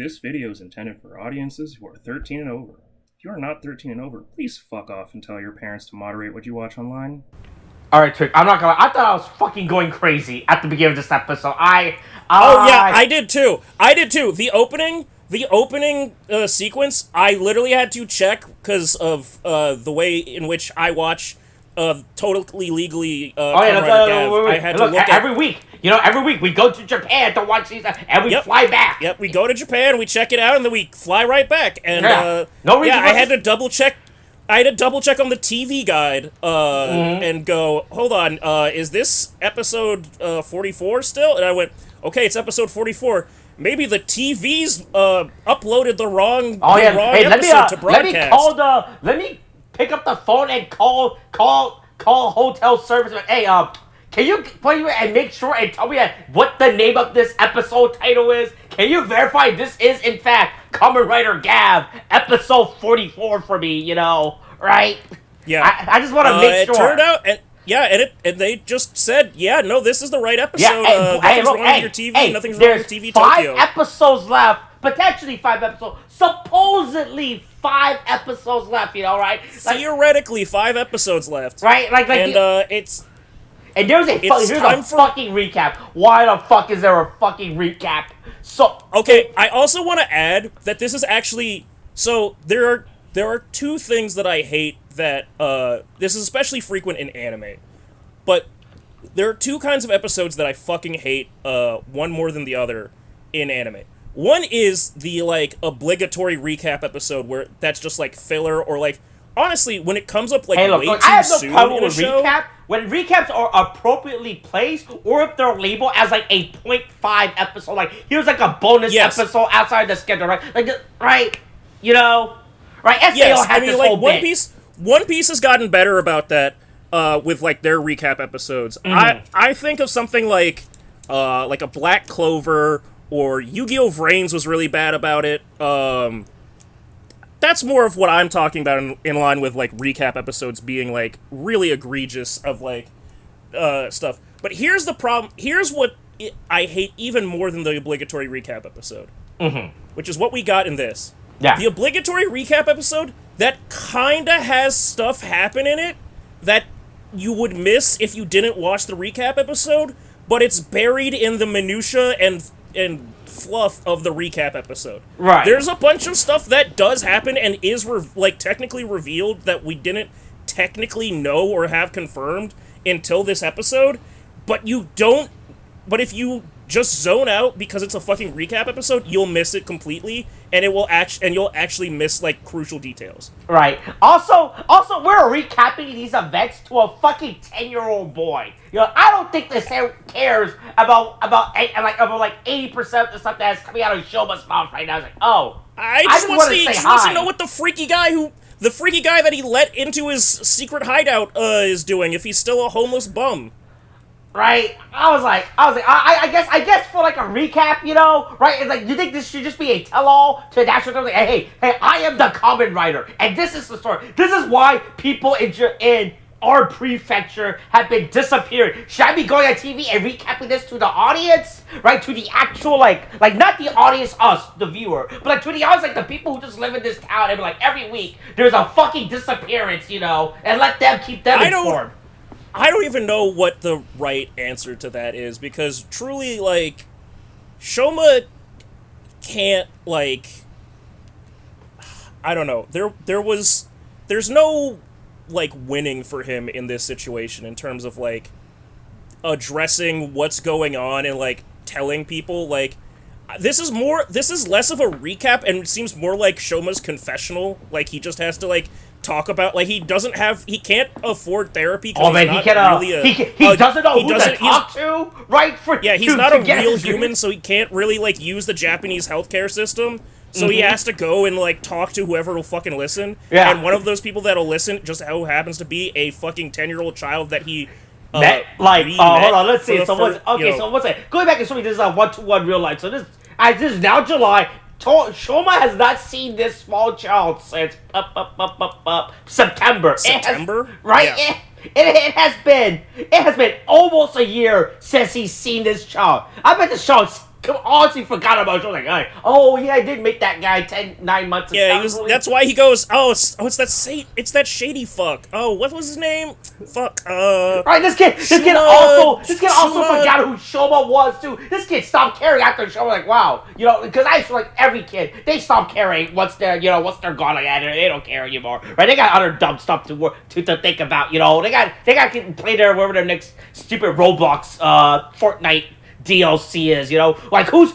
This video is intended for audiences who are 13 and over. If you are not 13 and over, please fuck off and tell your parents to moderate what you watch online. Alright, Tariq, I'm not gonna lie. I thought I was fucking going crazy at the beginning of this episode. I did too. The opening sequence, I literally had to check because of the way in which I watch totally legally Kamen Rider Gavv. I had to look at every week. Every week we go to Japan to watch these, and we fly back. Yep, we go to Japan, we check it out, and then we fly right back. And I had to double check. I had to double check on the TV guide and go, hold on, is this episode 44 still? And I went, okay, it's episode 44. Maybe the TV's uploaded the wrong episode to broadcast. Let me pick up the phone and call hotel service. Hey, can you play and make sure and tell me what the name of this episode title is? Can you verify this is in fact Kamen Rider Gavv episode 44 for me? Right? Yeah. I just want to make sure. It turned out, and they just said, no, this is the right episode. Nothing's wrong with your TV. Nothing's wrong with TV Tokyo. 5 episodes left. Potentially 5 episodes. Supposedly 5 episodes left. Right? Theoretically, 5 episodes left. Right? And there's a fucking recap. Why the fuck is there a fucking recap? Okay, I also want to add that this is actually... So, there are 2 things that I hate that... this is especially frequent in anime. But there are 2 kinds of episodes that I fucking hate, one more than the other, in anime. One is the, obligatory recap episode where that's just, filler or, honestly, when it comes up, way too soon in a show... Recap. When recaps are appropriately placed, or if they're labeled as a 0.5 episode, here's a bonus episode outside the schedule, right? Right? SAO had this whole bit. One Piece has gotten better about that with their recap episodes. Mm-hmm. I think of something like a Black Clover or Yu-Gi-Oh! Vrains was really bad about it. That's more of what I'm talking about in line with, recap episodes being, really egregious of, stuff. But here's the problem. Here's what I hate even more than the obligatory recap episode. Mm-hmm. Which is what we got in this. Yeah. The obligatory recap episode, that kinda has stuff happen in it that you would miss if you didn't watch the recap episode, but it's buried in the minutia and fluff of the recap episode. Right. There's a bunch of stuff that does happen and is technically revealed that we didn't technically know or have confirmed until this episode, but if you just zone out because it's a fucking recap episode, you'll miss it completely, and you'll actually miss crucial details. Right. Also, we're recapping these events to a fucking 10-year-old boy. I don't think this cares about 80% of the stuff that's coming out of Shoma's mouth right now. It's I just want to know what the freaky guy that he let into his secret hideout is doing, if he's still a homeless bum. Right? I guess for a recap, right? It's you think this should just be a tell-all to the national government? Hey, I am the Kamen Rider, and this is the story. This is why people in our prefecture have been disappearing. Should I be going on TV and recapping this to the audience? Right? To the actual, not the audience, us, the viewer, but to the audience, the people who just live in this town, and every week, there's a fucking disappearance, and let them keep them informed. I don't even know what the right answer to that is, because truly, Shoma can't, I don't know. There's no, winning for him in this situation in terms of, addressing what's going on and, telling people, this is less of a recap and seems more like Shoma's confessional. He just has to, talk about, he can't afford therapy. Oh man, he doesn't know who to talk to, right? He's not a real human, so he can't really use the Japanese healthcare system. So he has to go and talk to whoever will fucking listen. Yeah. And one of those people that'll listen just happens to be a fucking 10-year-old child that he met. Hold on, let's see. So what's it? Going back and showing this is a 1-to-1 real life. So this is now July. Shoma has not seen this small child since September. Right? Yeah. It has been almost a year since he's seen this child. I bet this child honestly forgot about it. I was like, oh yeah, I did make that guy 9 months ago. Yeah, that's why he goes, it's that shady fuck. Oh, what was his name? Fuck, Right, this kid also forgot who Shoma was too. This kid stopped caring after Shoma, like, wow, because I feel like every kid, they stop caring once they're gone, like, they don't care anymore, right? They got other dumb stuff to think about, they got to play wherever their next stupid Roblox, Fortnite DLC is, like who's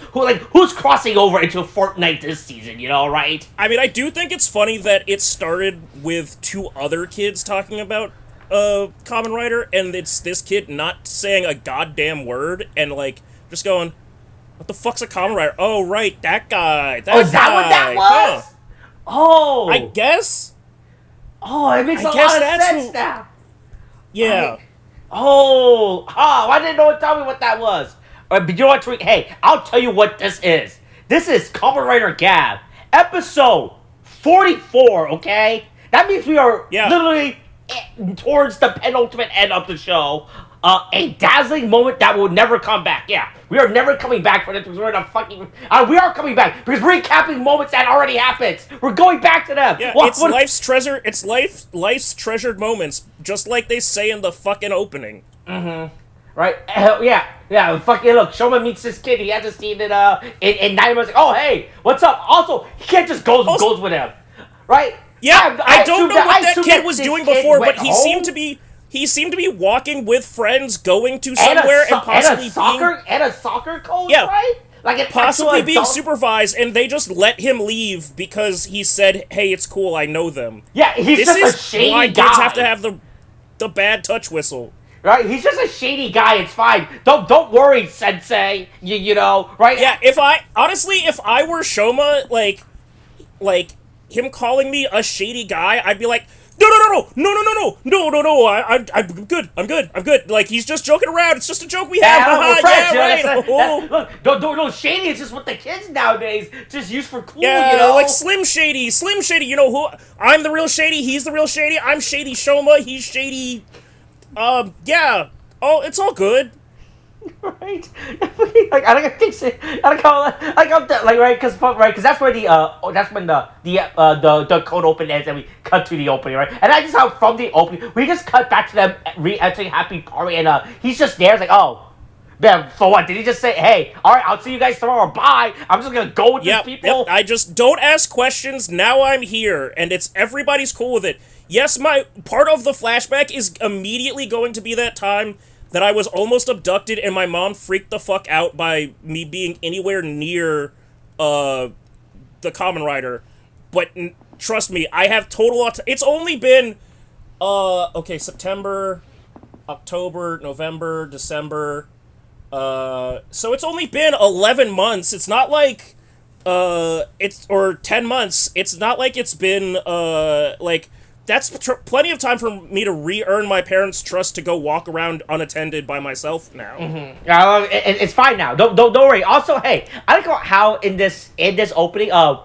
crossing over into Fortnite this season, right? I mean, I do think it's funny that it started with 2 other kids talking about Kamen Rider, and it's this kid not saying a goddamn word, and like just going, "What the fuck's a Kamen Rider?" Oh, right, that guy. Is that what that was? Huh. Oh, I guess. Oh, it makes a lot of sense now. Yeah. I didn't know. Tell me what that was. But you know what, Tariq? Hey, I'll tell you what this is. This is Kamen Rider Gavv, episode 44, okay? That means we are literally towards the penultimate end of the show. A dazzling moment that will never come back. Yeah, we are never coming back for this because we're in a fucking... we are coming back because we're recapping moments that already happened. We're going back to them. Yeah, it's life's treasure. It's life's treasured moments, just like they say in the fucking opening. Mm-hmm. Right? Yeah. Fucking look. Shoma meets this kid. He hasn't seen it in 9 months. Like, oh hey, what's up? Also, he can't just goes with him, right? Yeah, I don't know what that kid was doing before, but he seemed to be. He seemed to be walking with friends, going to somewhere, and possibly being a soccer coach, right? Like possibly being supervised, and they just let him leave because he said, "Hey, it's cool. I know them." Yeah, he's just a shady guy. Why kids have to have the bad touch whistle. Right, he's just a shady guy. It's fine. Don't worry, Sensei. You know, right? Yeah. If I were Shoma, like him calling me a shady guy, I'd be like, no. I'm good. Like he's just joking around. It's just a joke we have. Look, don't shady. It's just what the kids nowadays just use for cool. Like Slim Shady. You know who? I'm the real shady. He's the real shady. I'm shady Shoma. He's shady. Yeah. Oh, it's all good. Right? Like I don't think so. Right? Because that's where the cold open ends, and we cut to the opening, right? And I just how from the opening we just cut back to them re-entering Happy Party, and he's just there, it's like, oh. Man, for what? Did he just say, hey, alright, I'll see you guys tomorrow, bye, I'm just gonna go with these people? Yep, I just don't ask questions, now I'm here, and everybody's cool with it. Yes, my part of the flashback is immediately going to be that time that I was almost abducted and my mom freaked the fuck out by me being anywhere near, the Kamen Rider. But trust me, I have total... It's only been, September, October, November, December... so it's only been 11 months. It's not like, or 10 months. It's not like it's been, that's plenty of time for me to re-earn my parents' trust to go walk around unattended by myself now. Mm-hmm. It's fine now. Don't worry. Also, hey, I like how in this opening, I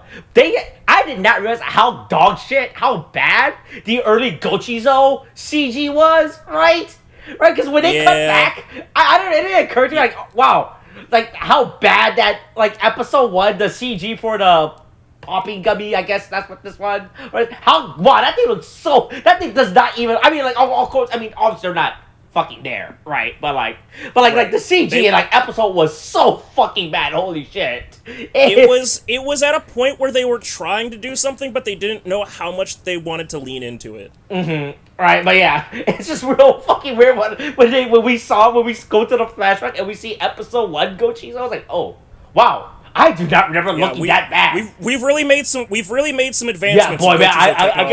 did not realize how dog shit, how bad the early Gochizo CG was, right? Right, because when they cut back, it didn't occur to me, like, wow, like, how bad that, like, episode 1, the CG for the popping gummy, I guess that's what this one, right? That thing looks that thing does not even, I mean, like, of course, I mean, obviously they're not fucking there, right? But the CG in, like, episode was so fucking bad, holy shit. It was at a point where they were trying to do something, but they didn't know how much they wanted to lean into it. Mm-hmm. Right, but yeah, it's just real fucking weird when we go to the flashback and we see episode 1 Gochizo. I was like, oh, wow, I do not remember looking that bad. We've really made some advancements. Yeah, boy, man, I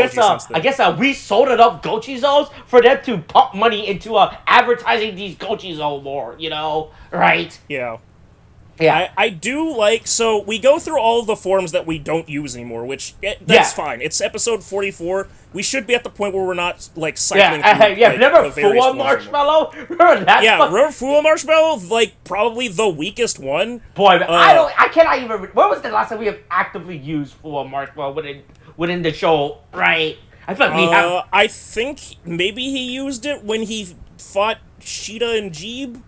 guess we sold enough Gochizos for them to pump money into advertising these Gochizo more, right? Yeah. Yeah, I do like, so we go through all of the forms that we don't use anymore, which, that's fine. It's episode 44. We should be at the point where we're not, like, cycling through, remember Full Marshmallow? Remember that? Remember Full Marshmallow? Like, probably the weakest one. Boy, I cannot even, when was the last time we have actively used Full Marshmallow within the show, right? I feel like we have... I think maybe he used it when he fought Sheeta and Jeeb.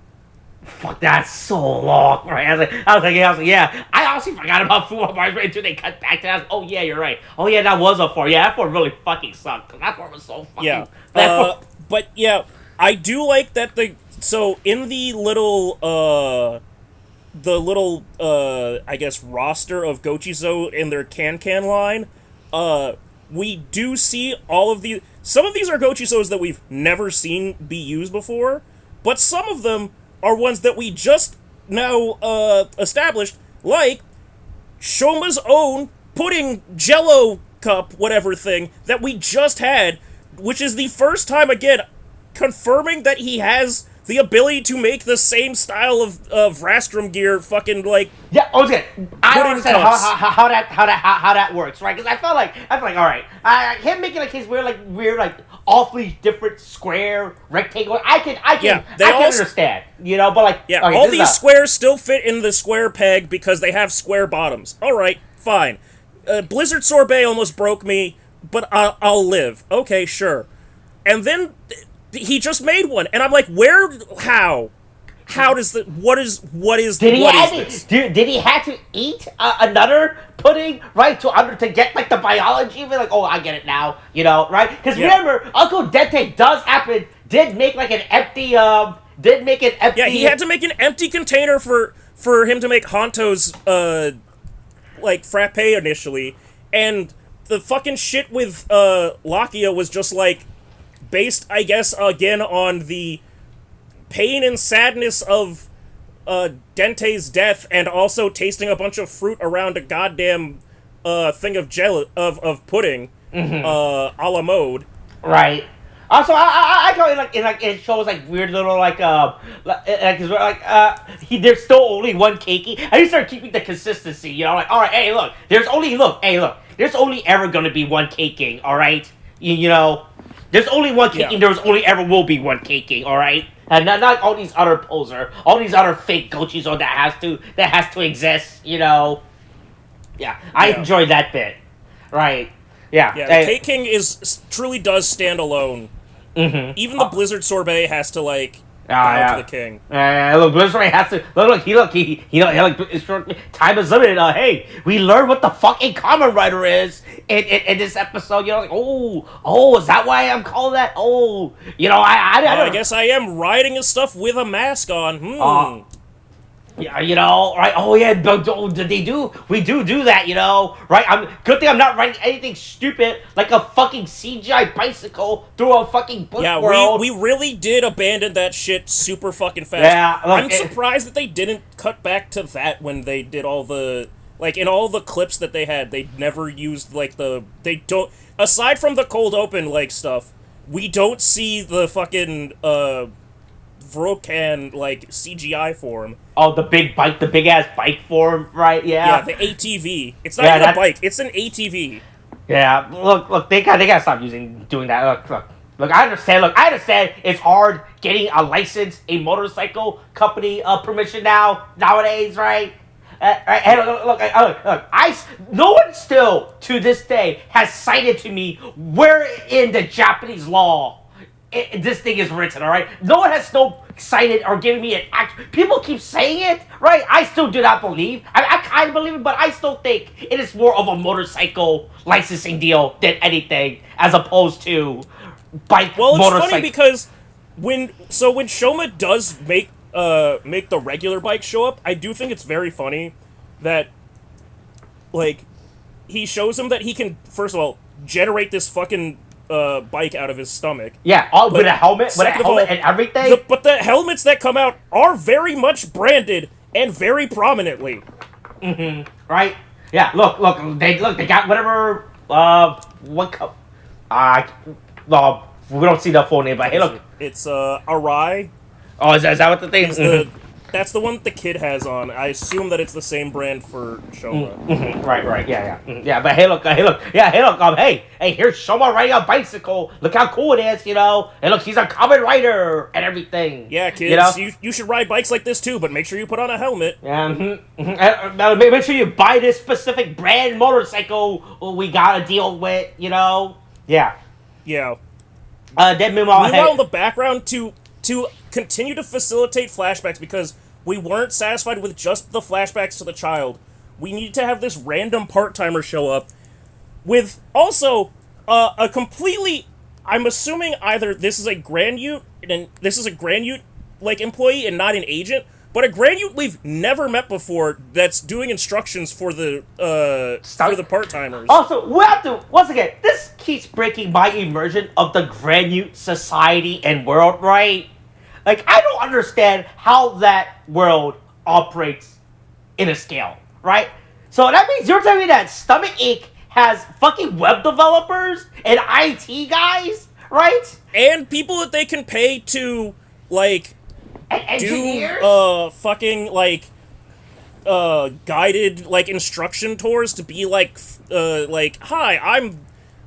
Fuck, that's so long, right? I was like, yeah. I honestly forgot about Full Mars right until they cut back to that. Oh yeah, you're right. Oh yeah, that was a 4. Yeah, that 4 really fucking sucked. That 4 was so fucking. Yeah. That 4 But yeah, I do like that so in the little I guess roster of Gochizo in their can line, we do see all of the some of these are Gochizos that we've never seen be used before, but some of them are ones that we just now established, like Shoma's own pudding jello cup whatever thing that we just had, which is the first time again confirming that he has the ability to make the same style of Rastrum gear fucking like Yeah, okay. I don't understand cups. how that works, right? Because I felt like all right, him making like his weird like awfully different square rectangle. I can understand, but like yeah, okay, all these squares still fit in the square peg because they have square bottoms. All right, fine. Blizzard Sorbet almost broke me, but I'll live. Okay, sure. And then he just made one, and I'm like, how does what is this? Did he have to eat another pudding, right, to get like the biology of it? Like, oh, I get it now, right? Because remember, Uncle Dente did make like an empty, Yeah, he had to make an empty container for him to make Honto's like frappe initially, and the fucking shit with Lakia was just like based, I guess, again on the pain and sadness of Dente's death, and also tasting a bunch of fruit around a goddamn thing of of pudding, a la mode. Right. Also, I go it shows like weird little there's still only one keiki. I need to start keeping the consistency, like all right, hey look, there's only ever gonna be one keking, all right, there's only one keking. Yeah. There's only ever will be one keking, all right, and not all these other all these other fake Gochizo that has to exist, Yeah, I enjoyed that bit, right? Yeah, yeah. The K-King truly does stand alone. Mm-hmm. Even the Blizzard Sorbet has to like bow to the king. Look, Blizzard Sorbet has to look. Time is limited. Hey, we learned what the fucking Kamen Rider is in this episode. Like, oh, is that why I'm calling that? Oh, I guess I am riding his stuff with a mask on. Yeah, right? Oh yeah, we do that, right? Good thing I'm not riding anything stupid like a fucking CGI bicycle through a fucking book world. We really did abandon that shit super fucking fast. Yeah, look, I'm surprised that they didn't cut back to that when they did all the in all the clips that they had. They never used they don't, aside from the cold open stuff. We don't see the fucking Vrokan CGI form. Oh, the big ass bike form, right? Yeah. Yeah, the ATV. It's not even a bike. It's an ATV. Yeah. Look. They gotta stop doing that. Look. I understand. It's hard getting a motorcycle company permission nowadays, right? Right. Hey, look. No one still to this day has cited to me where in the Japanese law this thing is written, all right? No one has cited or given me an act. People keep saying it, right? I still do not believe. I kind of believe it, but I still think it is more of a motorcycle licensing deal than anything, as opposed to bike. Well, it's motorcycle. funny because when Shoma does make the regular bike show up, I do think it's very funny that he shows him that he can, first of all, generate this fucking bike out of his stomach. Yeah, with a helmet, and everything. But the helmets that come out are very much branded and very prominently. Mm-hmm. Right? Yeah. Look. They got whatever. What cup? We don't see the full name, but hey, look. It's Arai. Oh, is that what the thing is? That's the one that the kid has on. I assume that it's the same brand for Shoma. Mm-hmm. Right, yeah. Yeah, but hey, look. Hey, here's Shoma riding a bicycle. Look how cool it is, And look, he's a Kamen Rider and everything. Yeah, kids, you should ride bikes like this too, but make sure you put on a helmet. Yeah, make sure you buy this specific brand motorcycle we gotta deal with, Yeah. Yeah. Then meanwhile, in the background, to continue to facilitate flashbacks because we weren't satisfied with just the flashbacks to the child. We need to have this random part-timer show up with also a completely... I'm assuming either this is a Grand Ute, and this is a Grand Ute, like, employee and not an agent, but a Grand Ute we've never met before that's doing instructions for the part-timers. Also, we have to, once again, this keeps breaking my immersion of the Grand Ute society and world, right? Like, I don't understand how that world operates in a scale, right? So that means you're telling me that Stomach Inc. has fucking web developers and IT guys, right? And people that they can pay to, like, engineers? Fucking, like, guided, like, instruction tours to be like, hi,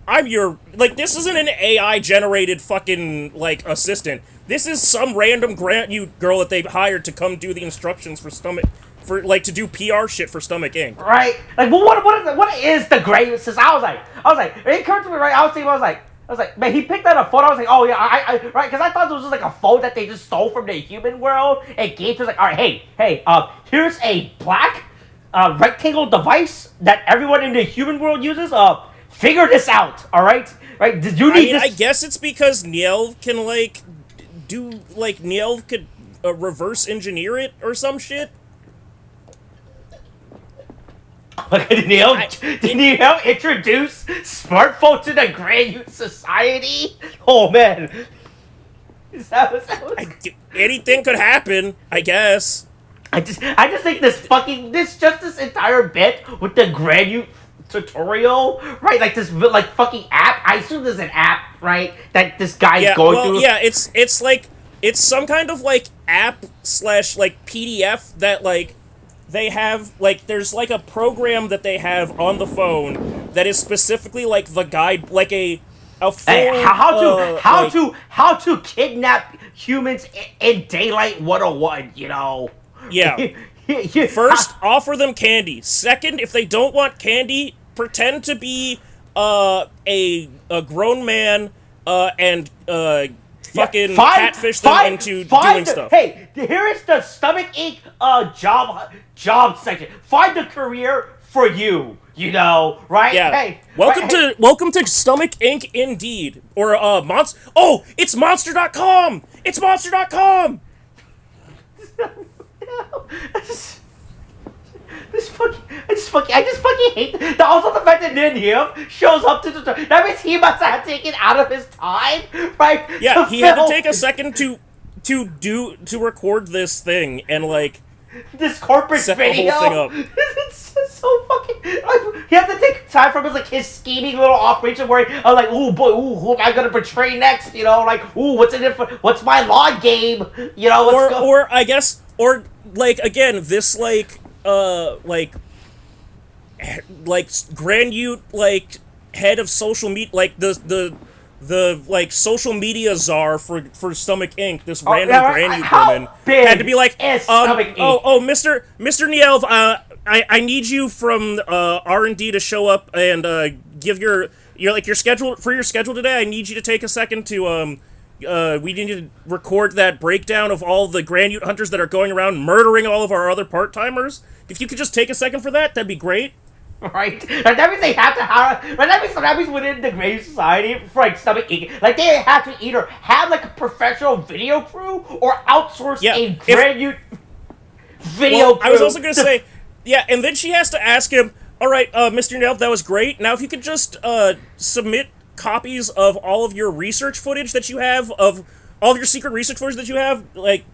I'm your, like, this isn't an AI-generated fucking, like, assistant. This is some random Grand Ute girl that they hired to come do the instructions for to do PR shit for Stomach Inc. Right? Like, well, what is the greatest? I was like, it occurred to me, right? I was like, man, he picked out a phone. I was like, oh yeah, right? Because I thought this was just like a phone that they just stole from the human world and gave to us. Like, all right, hey, here's a black rectangle device that everyone in the human world uses. Figure this out, all right? Right? Did you need this? I guess it's because Niel can Niel could reverse engineer it or some shit. Did Neil introduce smartphone to the Grand Ute society? Oh man, anything could happen, I guess. I just think this entire bit with the Grand Ute tutorial, right? Like this, like fucking app. I assume there's an app, right? That this guy's going through. Yeah, it's like it's some kind of like app / like PDF that like. They have, like, there's, like, a program that they have on the phone that is specifically, like, the guide, like, a full... Hey, how to kidnap humans in Daylight 101, you know? Yeah. First, offer them candy. Second, if they don't want candy, pretend to be, a grown man, and, fucking catfish them into doing stuff. Hey, here is the Stomach Inc. Job section. Find a career for you. You know, right? Yeah. Hey, welcome to Stomach Inc. Indeed, or Monster. Oh, it's Monster.com. It's Monster.com. I just fucking hate that. Also, the fact that him shows up to the... That means he must have taken out of his time, right? Yeah, he had to take a second to record this thing and, like... This corporate set video. the whole thing up. It's so fucking... he had to take time from his scheming little operation where I'm like, ooh, boy, who am I gonna betray next? You know, like, ooh, what's my law game? You know, or I guess, or, like, again, this, like Grand Ute, like, head of social media, like, the like, social media czar for Stomach Inc., this random Grand Ute woman, had to be like, Mr. Nielv, I need you from, R&D to show up and, give your schedule, for your schedule today, I need you to take a second to, we need to record that breakdown of all the Grand Ute hunters that are going around murdering all of our other part-timers. If you could just take a second for that, that'd be great. Right? Like, that means they have to have... Right? That means within the Grand Ute Society, for, like, Stomach Inc., like, they have to either have, like, a professional video crew or outsource a Grand Ute video crew. I was also going to say, yeah, and then she has to ask him, all right, Mr. Nelv, that was great. Now, if you could just submit copies of all of your research footage that you have, of all of your secret research footage that you have, like,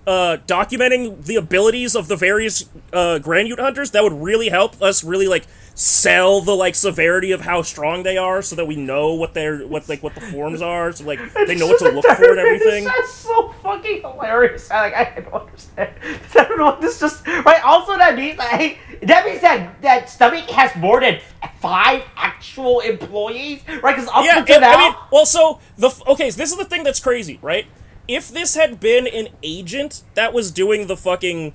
documenting the abilities of the various Grand Ute hunters, that would really help us really, like, sell the, like, severity of how strong they are, so that we know what the forms are, so, like, they know what to look for and everything. That's so fucking hilarious. I don't understand. I don't know. This just right. Also, that means that Stomach has more than 5 actual employees, right? Because up until now, I mean, well, so this is the thing that's crazy, right? If this had been an agent that was doing the fucking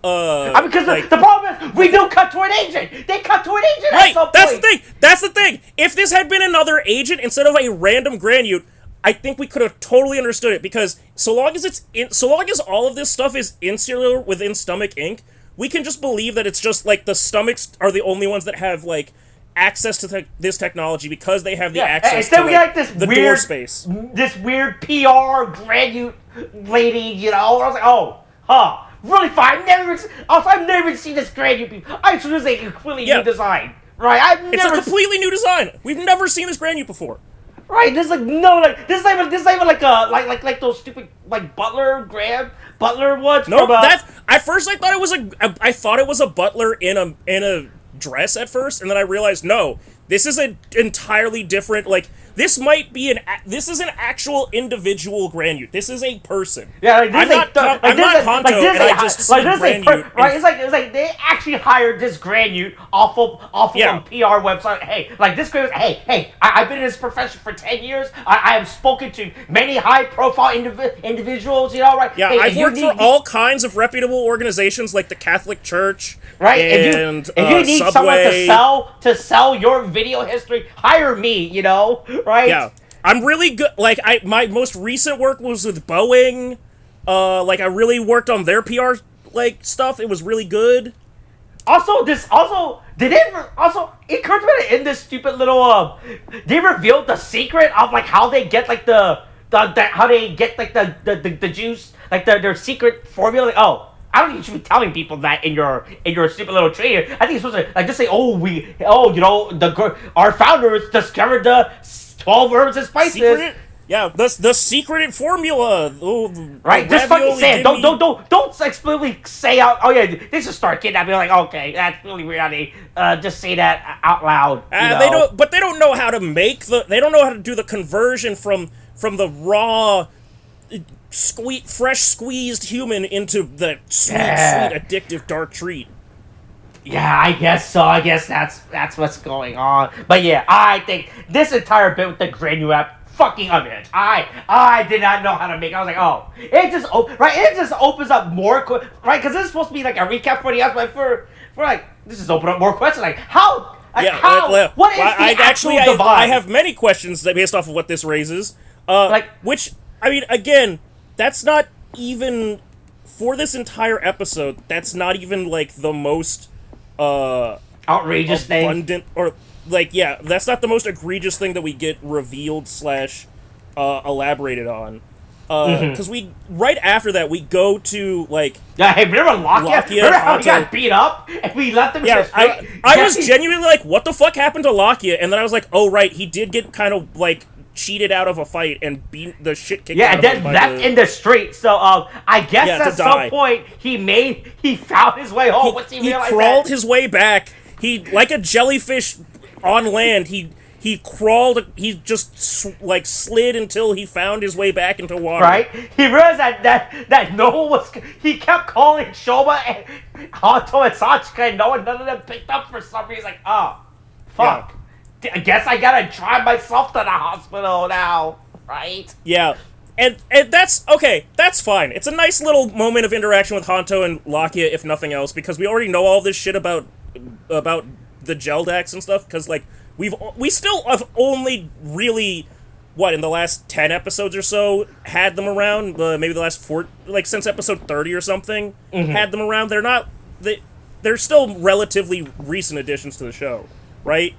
because the problem is we don't cut to an agent. They cut to an agent right, at some point. That's the thing. If this had been another agent instead of a random Grand Ute, I think we could have totally understood it, because so long as all of this stuff is insular within Stomach Inc., we can just believe that it's just like the stomachs are the only ones that have like access to this technology because they have the access to like, the door space. This weird PR granute lady, you know. I was like, oh, huh, really fine. I've never even seen this granute before. I assume it's a completely new design, right? It's a completely new design. We've never seen this granute before. Right, this is like no, like this is not even like a like those stupid like butler ones. No, that at first I thought it was a butler in a dress at first, and then I realized no, this is an entirely different, like, this might be this is an actual individual granute. This is a person. Yeah, like, I'm not Honto, and I just see granute. Right, it's like they actually hired this granute off of a PR website. Hey, like this granute. Hey, I've been in this profession for 10 years. I have spoken to many high-profile individuals. You know, right? Yeah, I've worked for all kinds of reputable organizations like the Catholic Church. Right, and if you need Subway. someone to sell your video history, hire me. You know, right? Yeah, I'm really good. Like my most recent work was with Boeing. Like I really worked on their PR like stuff. It was really good. Also, it occurred to me that in this stupid little they revealed the secret of like how they get like the juice, like their secret formula. Like, oh, I don't think you should be telling people that in your stupid little trailer. I think you're supposed to like just say, our founders discovered the 12 herbs and spices. Secret? Yeah, the secret formula. Oh, right, just fucking say it. Don't explicitly say out. Oh yeah, this is start kidnapping. Like, okay, that's really weird. Honey. Just say that out loud. They don't. But they don't know how to make They don't know how to do the conversion from the raw, fresh squeezed human into the sweet, addictive dark treat. Yeah, I guess so. I guess that's what's going on. But yeah, I think this entire bit with the granule fucking unhinged. I did not know how to make it. I was like, oh, it just opens up more, right? Because this is supposed to be like a recap for the other, but for like, this is open up more questions. Like, how? What is the actual divide? I have many questions based off of what this raises. Which, I mean, again, that's not even, for this entire episode, that's not even, like, the most, outrageous abundant, thing. Or, like, yeah, that's not the most egregious thing that we get revealed / elaborated on. Because right after that, we go to, like... Yeah, hey, remember Lakia? Remember how he got beat up? And we left him... Yeah, I was genuinely like, what the fuck happened to Lakia? And then I was like, oh, right, he did get kind of, like, cheated out of a fight and beat the shit kicked out of him. Yeah, left in the street. So, I guess at some point, he found his way home. He crawled his way back. He, like a jellyfish on land, he crawled, he just, slid until he found his way back into water. Right? He realized that no one was... He kept calling Shoma and Honto and Sachika, and none of them picked up for some reason. Like, oh, fuck. Yeah. I guess I gotta drive myself to the hospital now, right? Yeah. And that's... Okay, that's fine. It's a nice little moment of interaction with Honto and Lakia, if nothing else, because we already know all this shit about the Geldax and stuff, because, like, we still have only really, in the last 10 episodes or so, had them around, maybe the last 4, like, since episode 30 or something, had them around. They're still relatively recent additions to the show, right?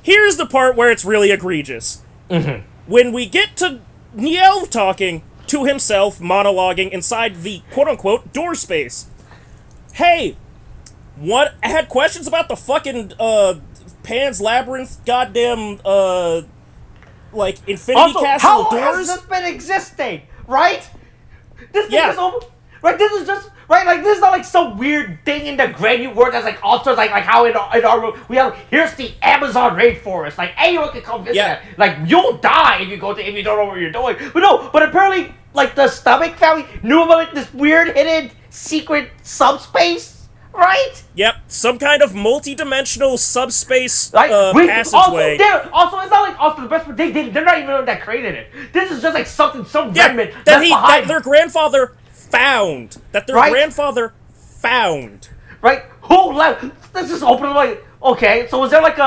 Here's the part where it's really egregious. When we get to Niel talking to himself, monologuing inside the quote-unquote door space. Hey, I had questions about the fucking, Pan's Labyrinth, goddamn, Infinity also, Castle how doors. How has this been existing, right? This is just right. Like, this is not like some weird thing in the granite world that's like alters, like how in our we have here's the Amazon rainforest. Like, anyone can come visit that. Like, you'll die if you don't know what you're doing. But apparently, like, the Stomach family knew about like this weird hidden secret subspace. Right? Yep, some kind of multi-dimensional subspace passageway. Also, it's not like the best. They're not even the one that created it. This is just like some remnant that their grandfather found. Right? Right? Who left? Let's just open it like, Okay, so is there like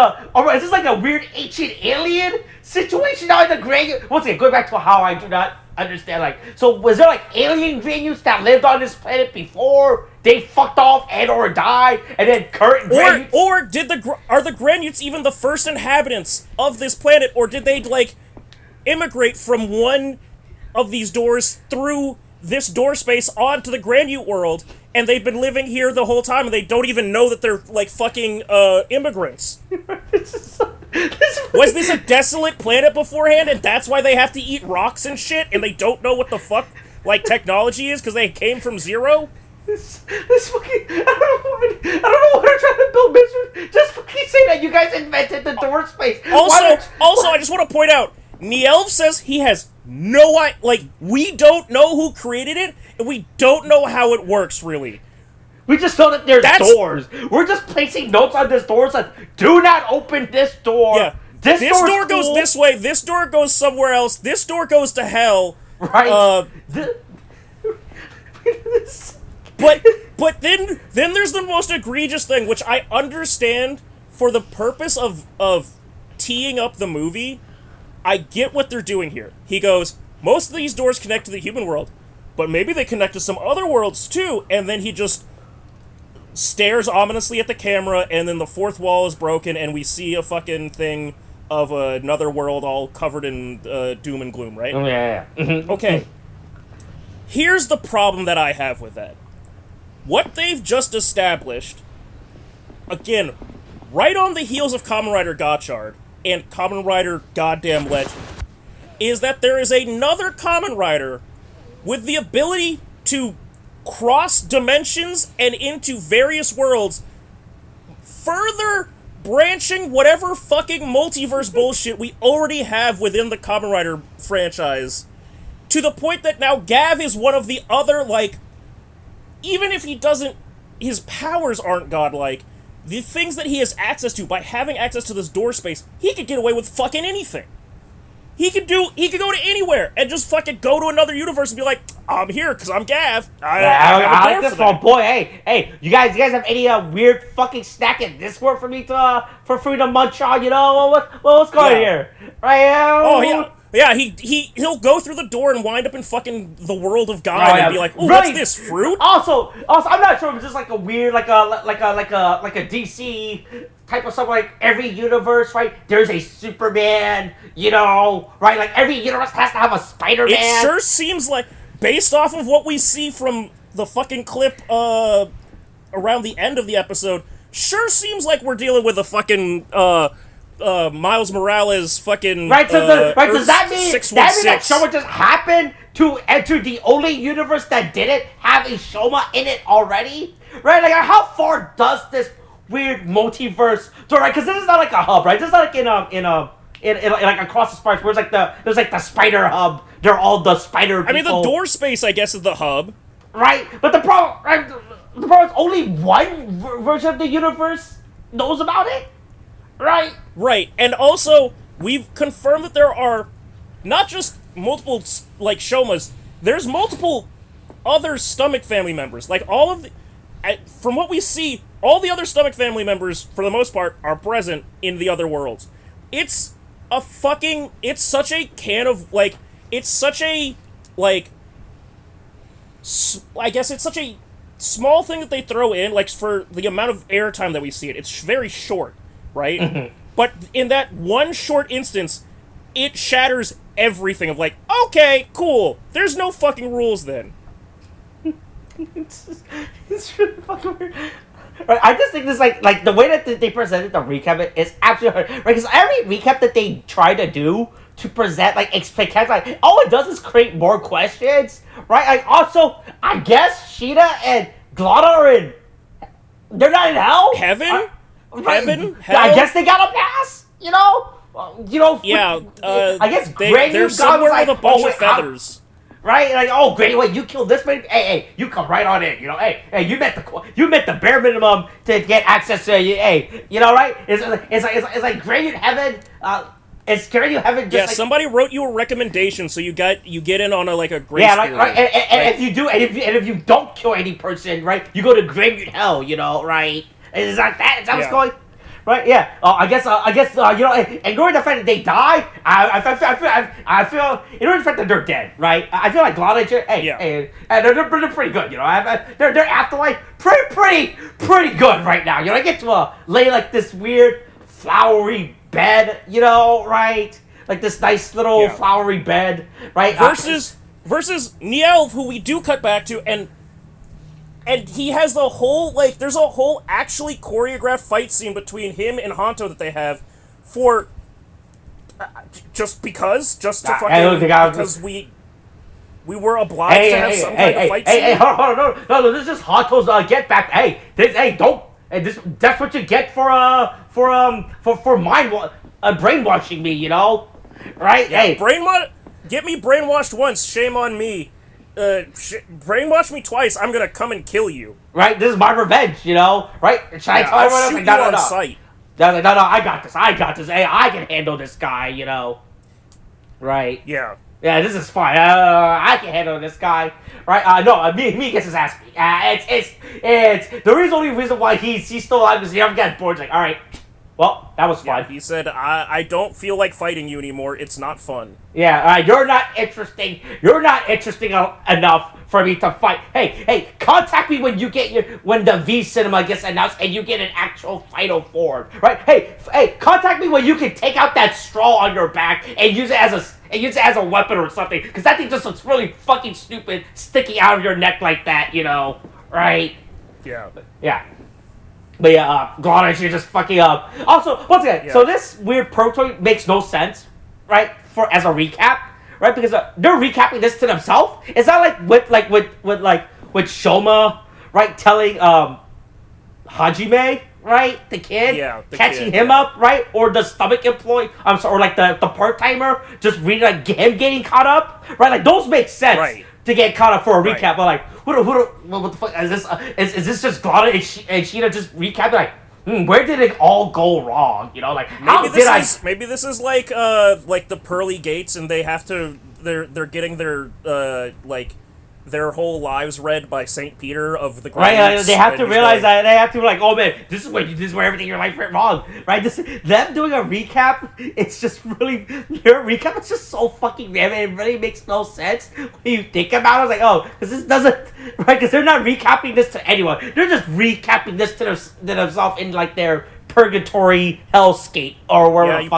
is this like a weird ancient alien situation now in the Granute? Once again, going back to how I do not understand, like, so was there like alien Granutes that lived on this planet before they fucked off and or died, and then current Granutes? Or are the Granutes even the first inhabitants of this planet, or did they, like, immigrate from one of these doors through this door space onto the Granute world, and they've been living here the whole time, and they don't even know that they're, like, fucking, immigrants? Was this a desolate planet beforehand, and that's why they have to eat rocks and shit, and they don't know what the fuck, like, technology is, because they came from zero? This fucking, I don't know what I'm trying to build, Mister. Just fucking say that you guys invented the door space. Also, I just want to point out, Nielv says he has no idea, like, we don't know who created it, and we don't know how it works, really. We just know that there's doors. We're just placing notes on this door that do not open this door. Yeah. This door goes this way, this door goes somewhere else, this door goes to hell. Right. But then there's the most egregious thing, which I understand for the purpose of teeing up the movie. I get what they're doing here. He goes, most of these doors connect to the human world, but maybe they connect to some other worlds too, and then he just stares ominously at the camera, and then the fourth wall is broken, and we see a fucking thing of another world all covered in doom and gloom, right? Oh, yeah. Okay. Here's the problem that I have with that. What they've just established, again, right on the heels of Kamen Rider Gotchard and Kamen Rider Goddamn Legend, is that there is another Kamen Rider with the ability to cross dimensions and into various worlds, further branching whatever fucking multiverse bullshit we already have within the Kamen Rider franchise, to the point that now Gavv is one of the other, like, even if he doesn't, his powers aren't godlike, the things that he has access to, by having access to this door space, he could get away with fucking anything. He could go to anywhere and just fucking go to another universe and be like, I'm here because I'm Gavv. I like this one, boy. Hey, you guys have any weird fucking snack in this world for me to for free to munch on? You know what's going on here? Right? Yeah, he'll go through the door and wind up in fucking the world of God and be like, "Oh, what's this fruit?" Also, I'm not sure if it's just like a weird, like a DC type of stuff. Like every universe, right? There's a Superman, you know, right? Like every universe has to have a Spider-Man. It sure seems like, based off of what we see from the fucking clip around the end of the episode, sure seems like we're dealing with a fucking Miles Morales fucking right. So does that mean 616. that Shoma just happened to enter the only universe that didn't have a Shoma in it already? Right? Like how far does this weird multiverse go? Right? Because this is not like a hub, right? This is not like in like across the Sparks, where it's like there's like the spider hub. They're all the spider people. I mean, the door space, I guess, is the hub. Right? But the problem is only one version of the universe knows about it. Right? Right. And also, we've confirmed that there are not just multiple, like, Shomas, there's multiple other Stomach family members. Like, all of the... From what we see, all the other Stomach family members, for the most part, are present in the other worlds. It's a fucking... It's such a can of, like... It's such a, like... I guess it's such a small thing that they throw in, like, for the amount of airtime that we see it. It's very short, right? Mm-hmm. But in that one short instance, it shatters everything of, like, okay, cool. There's no fucking rules then. It's really fucking weird. Right, I just think this, like the way that they presented the recap is absolutely hard. Right, because every recap that they try to do to present, like, expectations, like, all it does is create more questions, right? Like, also, I guess Sheeta and Glotta are in... They're not in hell? Heaven? Right? Heaven? Hell? I guess they got a pass, you know? Yeah, I guess they're somewhere with a bunch of feathers. Right? Like, oh, Granny, wait, you killed this many? Hey, you come right on in, you know? Hey, you met the bare minimum to get access to you. Hey, you know, right? It's like Granny Heaven. It's Granny Heaven. Just somebody wrote you a recommendation, so you get in on a grace. Yeah, right. And if you do, and if you don't kill any person, right, you go to Granny Hell. You know, right? Is that that? Is that what's going? Right? Yeah. You know, ignoring the fact that they die, I feel ignoring the fact that they're dead. Right? I feel like Gladiator. Hey, and they're pretty good. You know, their afterlife pretty good right now. You know, I get to lay like this weird flowery bed. You know, right? Like this nice little flowery bed, right? Versus Nielv, who we do cut back to, and he has the whole, like, there's a whole actually choreographed fight scene between him and Honto that they have for just to fucking because we were obliged to have some kind of fight scene. Hey, hold on, no, this is Honto's get back. That's what you get for brainwashing me, you know, right? Yeah, get me brainwashed once, shame on me. Brainwash me twice, I'm gonna come and kill you. Right, this is my revenge, you know, right? Should I tell everyone else? Like, no. Sight. No, I got this. Hey, I can handle this guy, you know. Right. Yeah, this is fine. I can handle this guy. Right? Me gets his ass beat. It's the only reason why he's still alive is he never gets bored. He's like, all right, well, that was fun. He said, I don't feel like fighting you anymore. It's not fun. Yeah, you're not interesting. You're not interesting enough for me to fight. Hey, contact me when the V Cinema gets announced and you get an actual final form. Right? Hey, contact me when you can take out that straw on your back and use it as a weapon or something. Because that thing just looks really fucking stupid sticking out of your neck like that, you know? Right? Yeah. Yeah. But yeah, Gladiator, you're just fucking up. Also, once again, so this weird prototype makes no sense, right? As a recap, right? Because they're recapping this to themselves. Is that with Shoma, right? Telling Hajime, right, the kid, catching him up, right? Or the stomach employee, or like the part timer, just reading like him getting caught up, right? Like those make sense. Right. To get caught up for a recap, but like, what the fuck is this? Is this just Glada and Sheena just recapping? Like, where did it all go wrong? You know, like maybe this is like the pearly gates, and they have to they're getting their whole lives read by Saint Peter of the right. They have to realize that they have to like, oh man, this is where everything in your life went wrong, right? Them doing a recap, it's just really their recap is just so fucking random. It really makes no sense when you think about it. I was like, oh, because this doesn't right? Because they're not recapping this to anyone. They're just recapping this to themselves in like their purgatory hellscape or wherever. You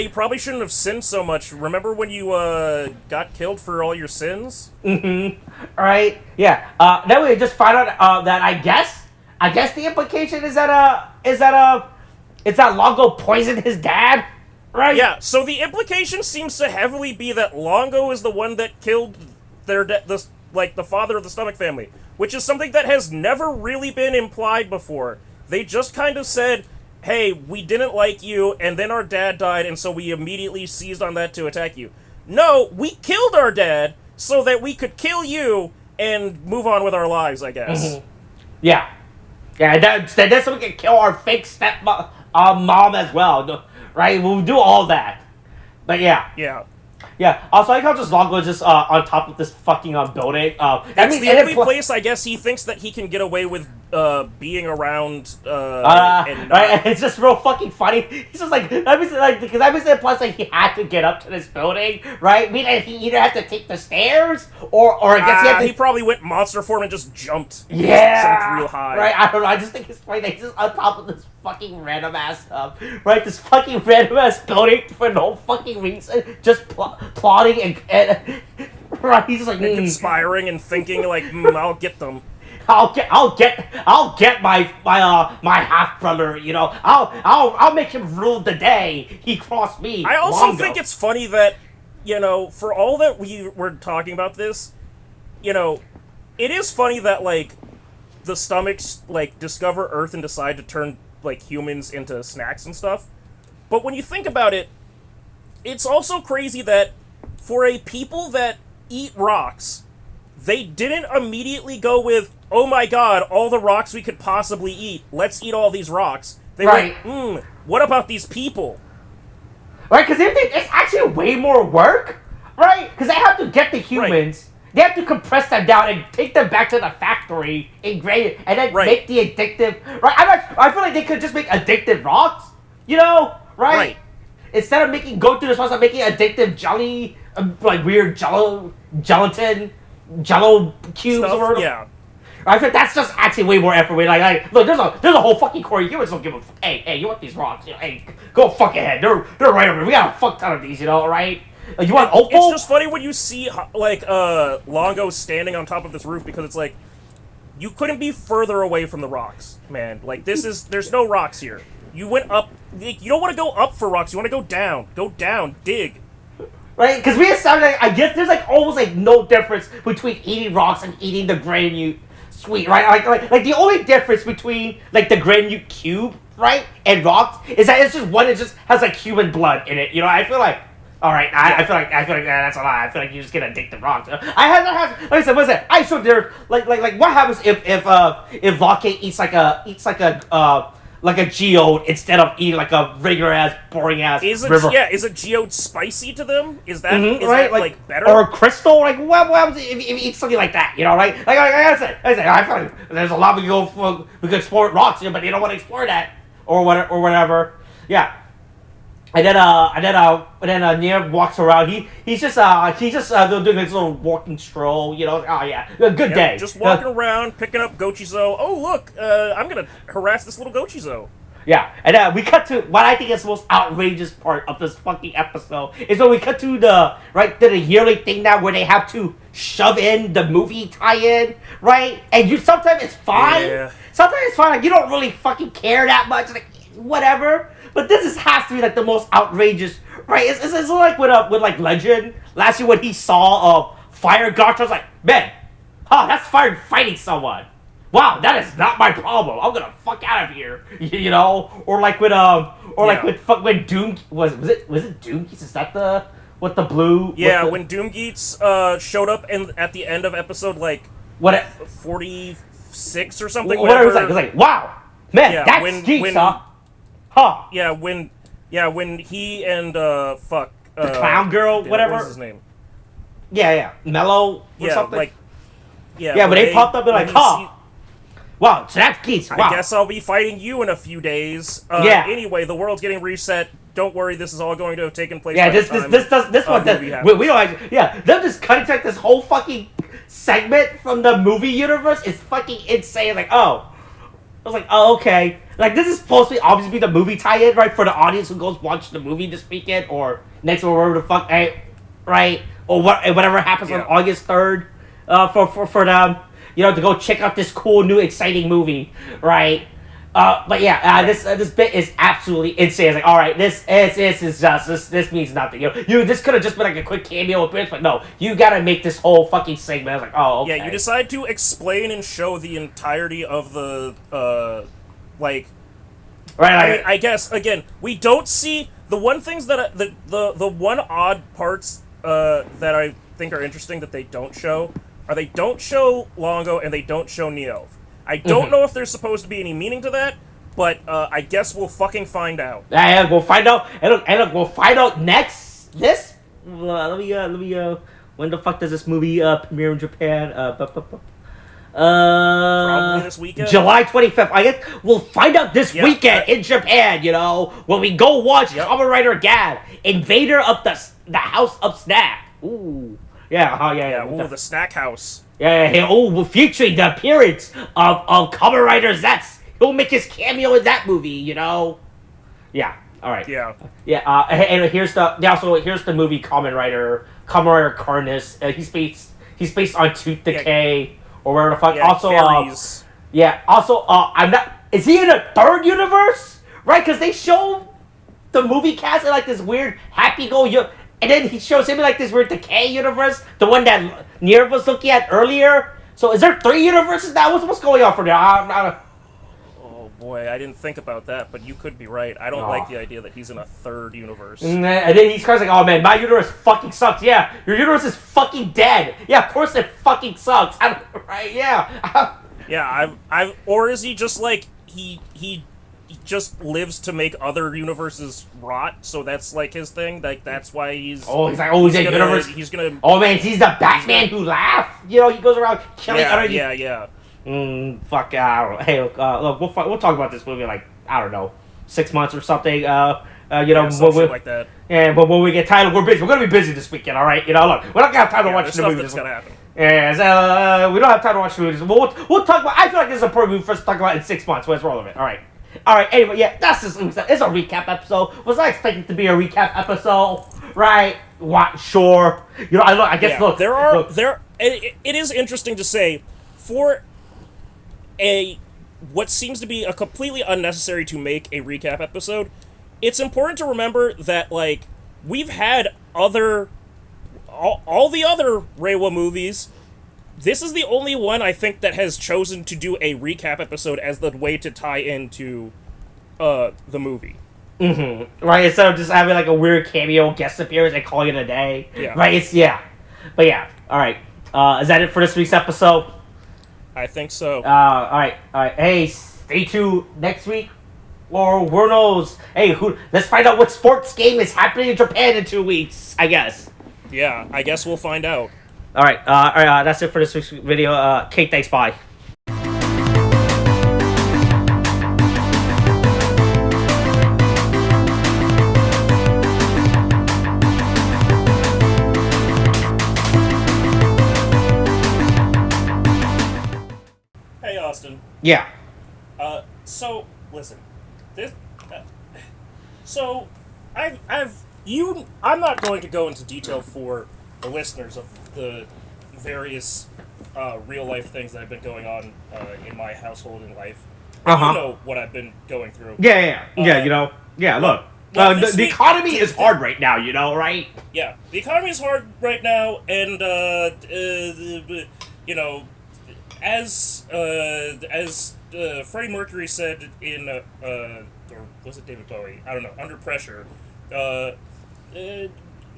probably shouldn't have sinned so much. Remember when you got killed for all your sins? Right. Yeah. Then we just find out that I guess the implication is that Longo poisoned his dad. Right. Yeah. So the implication seems to heavily be that Longo is the one that killed the father of the Stomach family, which is something that has never really been implied before. They just kind of said, hey, we didn't like you, and then our dad died, and so we immediately seized on that to attack you. No, we killed our dad so that we could kill you and move on with our lives, I guess. Mm-hmm. Yeah. Yeah, that's so we can kill our fake mom as well, right? We'll do all that. But yeah. Yeah. Yeah. Also, I like how just Longo is just on top of this fucking building. That's the only place I guess he thinks that he can get away with being around. Right. It's just real fucking funny. He's just like because I was plus like he had to get up to this building, right? Meaning he either had to take the stairs or I guess he probably went monster form and just jumped. Yeah. Jumped real high. Right. I don't know. I just think it's funny that he's just on top of this fucking random ass stuff, right? This fucking random ass building for no fucking reason, just plotting and right. He's just like conspiring and thinking like, I'll get them. I'll get my half brother. You know, I'll make him rule the day. He crossed me. I also think it's funny that, you know, for all that we were talking about this, you know, it is funny that like the stomachs like discover Earth and decide to turn like humans into snacks and stuff. But when you think about it, it's also crazy that for a people that eat rocks, they didn't immediately go with, oh my god, all the rocks we could possibly eat. Let's eat all these rocks. They went, what about these people? Right, because it's actually way more work, right? Because they have to get the humans, They have to compress them down and take them back to the factory, engrave it, and then make the addictive. Right? I feel like they could just make addictive rocks. You know? Right? Instead of go through this process, making addictive jelly, like weird gelatin, jello cubes Stuff, or whatever. Yeah. I think that's just actually way more effort. Like, look, there's a whole fucking core. Humans don't give a fuck. Hey, you want these rocks? You know, hey, go fuck ahead. They're right over here. We got a fuck ton of these, you know, right? You want opal? It's just funny when you see like Longo standing on top of this roof because it's like you couldn't be further away from the rocks, man. Like there's no rocks here. You went up. You don't want to go up for rocks. You want to go down. Go down. Dig. Right? Because we established, I guess there's like almost like no difference between eating rocks and eating the granite sweet, right? Like the only difference between like the granite cube, right, and rocks is that it's just one. It just has like human blood in it. You know, I feel like. All right, I feel like that's a lie. I feel like you just get addicted to rocks. Like I said, what's that? I saw there like what happens if Locke eats like a geode instead of eating like a regular ass boring ass river. Is a geode spicy to them? Is that right? that like better? Or a crystal? Like what happens if you eat something like that? You know, right? Like I said, I feel like there's a lot we could explore rocks, you know, but they don't want to explore that or whatever. Yeah. And then Nia walks around. He's just doing this little walking stroll, you know. Oh yeah, good day. Just walking around, picking up Gochizo. Oh look, I'm gonna harass this little Gochizo. Yeah, and we cut to what I think is the most outrageous part of this fucking episode is when we cut to the yearly thing now where they have to shove in the movie tie-in, right? And sometimes it's fine. Yeah. Sometimes it's fine. Like you don't really fucking care that much. Like whatever. But this has to be like the most outrageous, right? It's like with like Legend last year when he saw Fire Gotcha. I was like, man, that's Fire fighting someone. Wow, that is not my problem. I'm gonna fuck out of here, you know. Or like with when Doom was it Doom? Is that the blue? Yeah, when Doomgeats showed up at the end of episode 46 or something. Whatever it was like. It was like, wow, man, that's Geats, huh? Huh. Yeah, when he and the clown girl, whatever. What was his name? Yeah, Mellow or something. When they popped up, they're like, wow, so that's Geats. Wow. I guess I'll be fighting you in a few days. Anyway, the world's getting reset. Don't worry, this is all going to have taken place. Yeah, this one does. We don't like. Yeah, them just cutting like this whole fucking segment from the movie universe is fucking insane. Like, I was like, okay. Like, this is supposed to be obviously the movie tie-in, right? For the audience who goes watch the movie this weekend or next or whatever the fuck, right? Or whatever happens on August 3rd for them, you know, to go check out this cool, new, exciting movie, right? But yeah, this bit is absolutely insane. It's like, all right, this means nothing. You know, this could have just been like a quick cameo appearance, but no, you gotta make this whole fucking segment. I was like, oh, okay. Yeah, you decide to explain and show the entirety of the right. I mean, I guess again, we don't see the one things that the one odd parts that I think are interesting that they don't show are they don't show Longo and they don't show Neo. I don't know if there's supposed to be any meaning to that, but I guess we'll fucking find out. Yeah, we'll find out. And look, we'll find out next. Let me. When the fuck does this movie premiere in Japan? Probably this weekend. July 25th. I guess we'll find out this weekend in Japan. You know, when we go watch Kamen Rider Gavv, Invader of the House of Snack. Ooh, yeah. Ooh, the Snack House. Yeah. Oh, featuring the appearance of Kamen Rider Zetsu. He'll make his cameo in that movie. You know. Yeah. All right. Yeah. And here's the movie Kamen Rider Carnus. He's based on Tooth Decay. Or whatever the fuck. I'm not. Is he in a third universe? Right? Because they show the movie cast in like this weird happy-go, and then he shows him in like this weird Decay universe, the one that Nir was looking at earlier. So is there 3 universes now? What's going on for there? Oh boy, I didn't think about that, but you could be right. I don't like the idea that he's in a third universe. And then he's kind of like, oh man, my universe fucking sucks. Yeah, your universe is fucking dead. Yeah, of course it fucking sucks. Right? Yeah. Yeah, or is he just like he just lives to make other universes rot, so that's like his thing. Like that's why he's he's a universe. He's gonna. Oh man, he's the Batman who laughs. You know, he goes around killing other. Yeah. Fuck. I don't know. Hey, look, we'll talk about this movie in, like, I don't know, 6 months or something. Shit like that. Yeah, but when we get titled, we're busy. We're gonna be busy this weekend. All right. You know, look, we don't have time to watch the movie. That's gonna happen. Yeah, we don't have time to watch the movies. We'll talk about. I feel like this is a perfect movie for us to talk about in 6 months. What's wrong with it? All right. Anyway, yeah, that's just it's a recap episode. Was I expecting it to be a recap episode? Right? What? Sure. You know, I guess. Look, it is interesting to say for what seems to be a completely unnecessary to make a recap episode. It's important to remember that, like, we've had all the other Reiwa movies. This is the only one, I think, that has chosen to do a recap episode as the way to tie into the movie. Mm-hmm. Right, instead of just having, like, a weird cameo guest appearance and calling it a day. Yeah. Right, But yeah, alright. Is that it for this week's episode? I think so. Alright. Hey, stay tuned next week. Or who knows? Hey, let's find out what sports game is happening in Japan in 2 weeks, I guess. Yeah, I guess we'll find out. Alright, that's it for this week's video. Kate, thanks, bye. Hey, Austin. Yeah. So, listen. This, so, I'm not going to go into detail for the listeners of the various real-life things that have been going on in my household and life. You know what I've been going through. Yeah, you know. Yeah, look. The economy is hard right now, you know, right? Yeah, the economy is hard right now, and, you know, as Freddie Mercury said in, or was it David Bowie? I don't know, Under Pressure,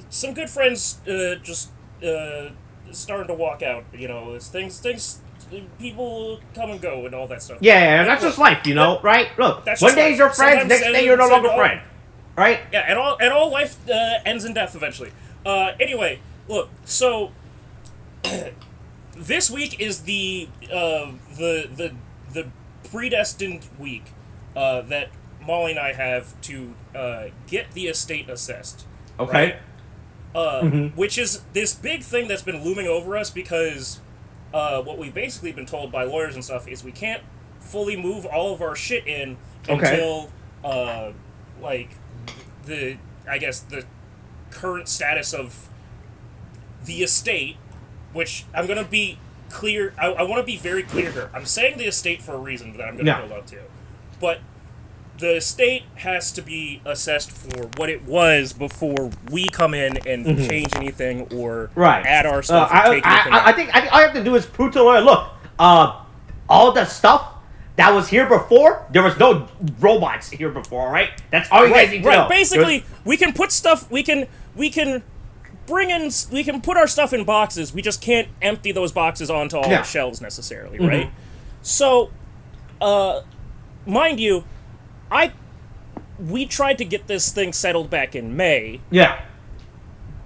some good friends just starting to walk out, you know, as things, people come and go and all that stuff. Yeah, and that's just life, you know, right? Look, one day you're friends, next day you're no longer friend, right? Yeah, and all life ends in death eventually. Anyway, look, so this week is the predestined week that Molly and I have to get the estate assessed. Okay. Right? Which is this big thing that's been looming over us because what we've basically been told by lawyers and stuff is we can't fully move all of our shit in until like the current status of the estate, which I'm gonna be clear. I want to be very clear here. I'm saying the estate for a reason that I'm gonna build up to, but the estate has to be assessed for what it was before we come in and change anything or add our stuff. I think all I have to do is prove to the lawyer, look, all the stuff that was here before, there was no robots here before, right? That's all you guys need to know. Basically, we can put stuff. We can put our stuff in boxes. We just can't empty those boxes onto all the shelves necessarily, right? So, mind you, we tried to get this thing settled back in May. Yeah.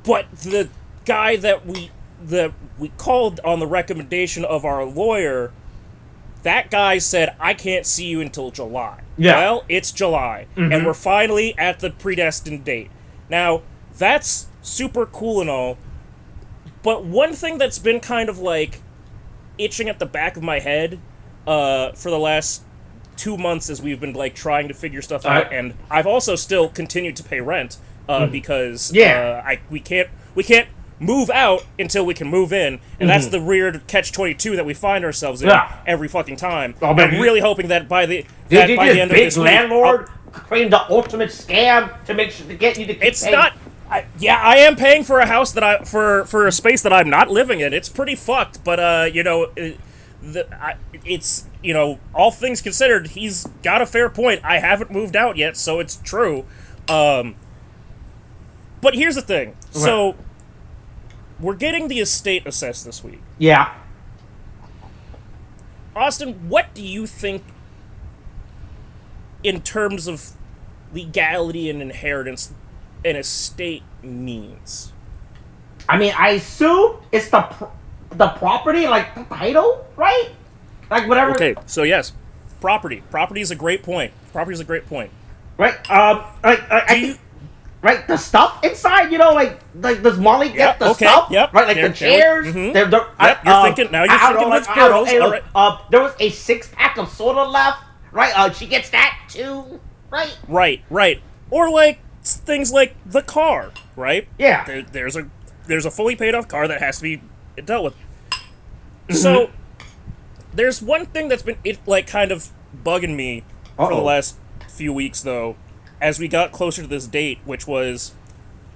But the guy that we called on the recommendation of our lawyer, that guy said, I can't see you until July. Yeah. Well, it's July, and we're finally at the predestined date. Now, that's super cool and all, but one thing that's been kind of like itching at the back of my head for the last 2 months as we've been like trying to figure stuff out, and I've also still continued to pay rent because we can't move out until we can move in, and that's the weird catch-22 that we find ourselves in every fucking time. I'm really hoping that by the end of this week, landlord created the ultimate scam to make sure to get you to keep it's paying. not. I am paying for a house that for a space that I'm not living in. It's pretty fucked, but you know, it's, you know, all things considered, he's got a fair point. I haven't moved out yet, so it's true. But here's the thing. So we're getting the estate assessed this week. Yeah. Austin, what do you think in terms of legality and inheritance an estate means. I mean, I assume it's the property, like the title, right? Like whatever. Okay, so yes, property. Property is a great point. Property is a great point. Right. Right. The stuff inside, like does Molly get the stuff? Yep. Right. Like the chairs. Yep. You're thinking now. You're thinking with girls. Hey, All look, right. there was a 6-pack of soda left. Right. She gets that too. Right. Right. Or like things like the car. Right. Yeah. There's a fully paid off car that has to be dealt with. So there's one thing that's been kind of bugging me for the last few weeks though, as we got closer to this date, which was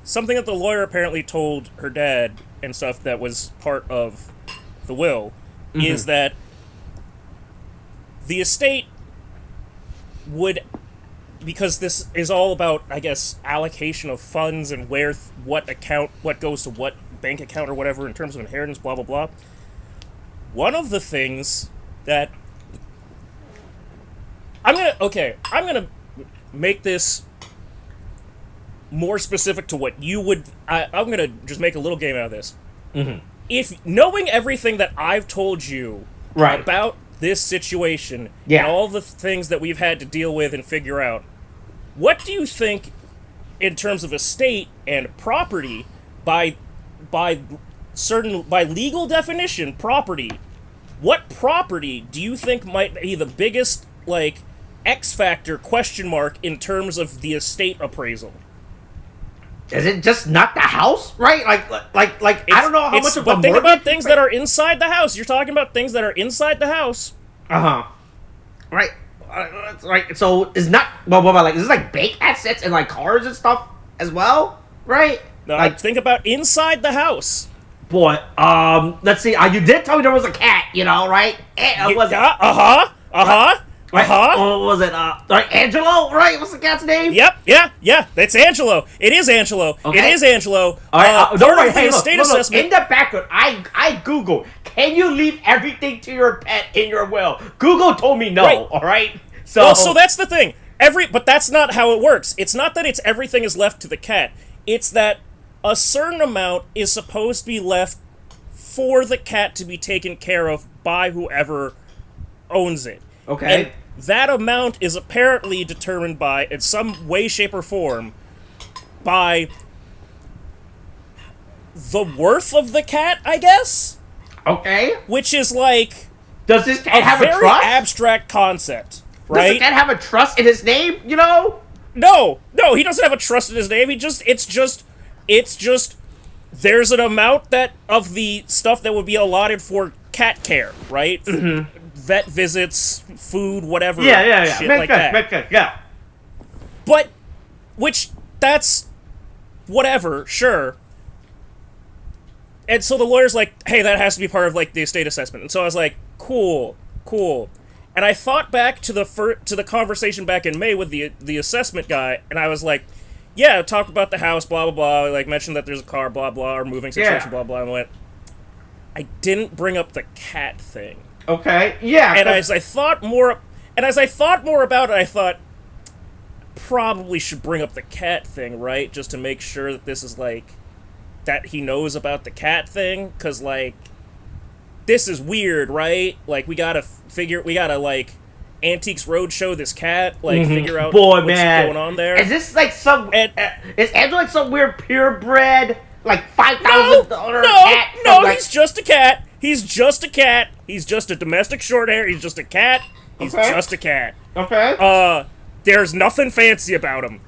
something that the lawyer apparently told her dad and stuff that was part of the will, is that the estate would, because this is all about, I guess, allocation of funds and what goes to what bank account or whatever in terms of inheritance, blah, blah, blah. One of the things that I'm gonna make this more specific to what you would. I'm gonna just make a little game out of this. If knowing everything that I've told you about this situation and all the things that we've had to deal with and figure out, what do you think in terms of estate and property by legal definition, property, what property do you think might be the biggest, X factor question mark in terms of the estate appraisal? Is it just not the house, right? I don't know how much of a but think about things that are inside the house. You're talking about things that are inside the house. Right. Right. So is not is this bank assets and cars and stuff as well, right? Think about inside the house. Boy, let's see. You did tell me there was a cat, right? What was it? Angelo, right? What's the cat's name? Yep, yeah. That's Angelo. It is Angelo. Okay. It is Angelo. All right, don't worry. Hey, look, assessment. in the background, I Googled, can you leave everything to your pet in your will? Google told me no, all right? So that's the thing. But that's not how it works. It's not that everything is left to the cat. It's that a certain amount is supposed to be left for the cat to be taken care of by whoever owns it. Okay. And that amount is apparently determined by, in some way, shape, or form, by the worth of the cat, I guess? Okay. Which is does this cat have a trust? A very abstract concept, right? Does the cat have a trust in his name, No, he doesn't have a trust in his name. It's just there's an amount of the stuff that would be allotted for cat care, right? Vet visits, food, whatever. Yeah. Shit Make good. Yeah. But, that's whatever, sure. And so the lawyer's like, hey, that has to be part of the estate assessment. And so I was like, cool. And I thought back to the conversation back in May with the assessment guy, and I was like, yeah, talk about the house, blah, blah, blah, mentioned that there's a car, blah, blah, or moving situation, blah, blah, and I went, I didn't bring up the cat thing. Okay, yeah. And as I thought more about it, I thought, probably should bring up the cat thing, right? Just to make sure that this is, that he knows about the cat thing, because, this is weird, right? We gotta Antiques Roadshow this cat, figure out what's going on there. Is this is Angela some weird purebred, $5,000 cat? No, he's just a cat. He's just a cat. He's just a domestic short hair. He's just a cat. He's just a cat. Okay. There's nothing fancy about him.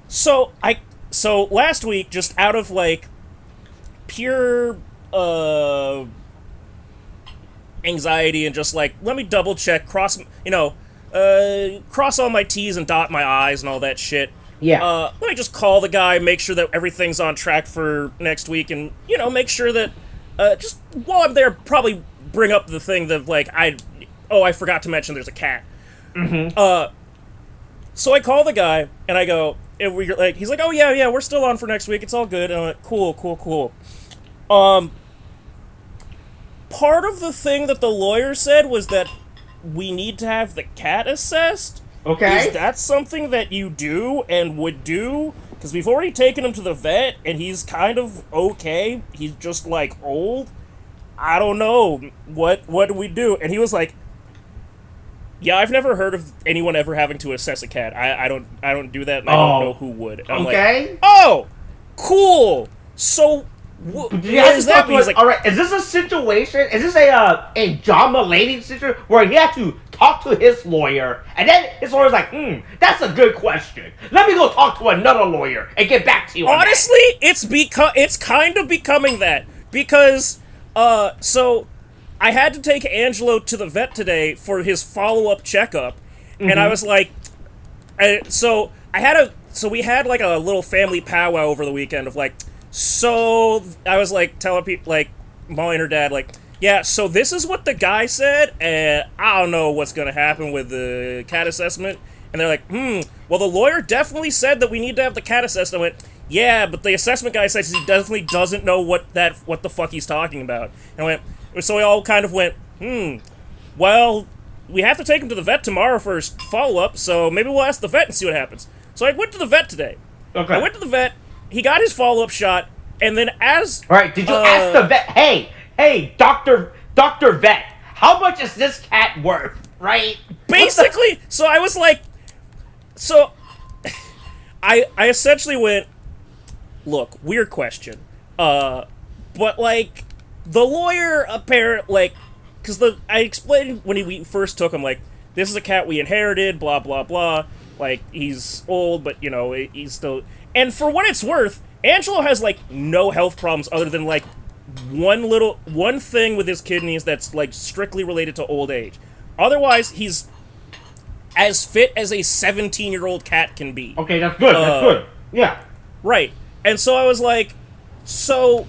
So last week, just out of pure anxiety and just let me double check, cross all my T's and dot my I's and all that shit. Yeah. Let me just call the guy, make sure that everything's on track for next week, and make sure that just while I'm there, probably bring up the thing that I forgot to mention there's a cat. So I call the guy and I go, and he's like, oh yeah, we're still on for next week. It's all good. And I'm like, cool. Part of the thing that the lawyer said was that we need to have the cat assessed. Okay. Is that something that you do and would do? Because we've already taken him to the vet, and he's kind of okay. He's just, like, old. I don't know. What do we do? And he was like, yeah, I've never heard of anyone ever having to assess a cat. I don't do that, and I don't know who would. And I'm okay. like, oh, cool. So, what does that mean? Like, all right, is this a situation? Is this a John Mulaney situation where he had to talk to his lawyer, and then his lawyer's like, that's a good question. Let me go talk to another lawyer and get back to you. Honestly, it's kind of becoming that because so I had to take Angelo to the vet today for his follow-up checkup, and I was like, so we had like a little family powwow over the weekend of like, so I was like telling people like Molly and her dad like, yeah, so this is what the guy said, and I don't know what's gonna happen with the cat assessment. And they're like, well, the lawyer definitely said that we need to have the cat assessed. I went, yeah, but the assessment guy says he definitely doesn't know what the fuck he's talking about. And I went, so we all kind of went, well, we have to take him to the vet tomorrow for his follow-up, so maybe we'll ask the vet and see what happens. So I went to the vet today. Okay. I went to the vet, he got his follow-up shot, and then as... Alright, did you ask the vet, hey, Dr. Vet, how much is this cat worth, right? Basically, so I was like... So, I essentially went, look, weird question, but, like, the lawyer apparently, like, because I explained when we first took him, like, this is a cat we inherited, blah, blah, blah, like, he's old, but, you know, he's still... And for what it's worth, Angelo has, like, no health problems other than, like, one thing with his kidneys that's, like, strictly related to old age. Otherwise, he's as fit as a 17-year-old cat can be. Okay, that's good, that's good. Yeah. Right. And so I was like, so,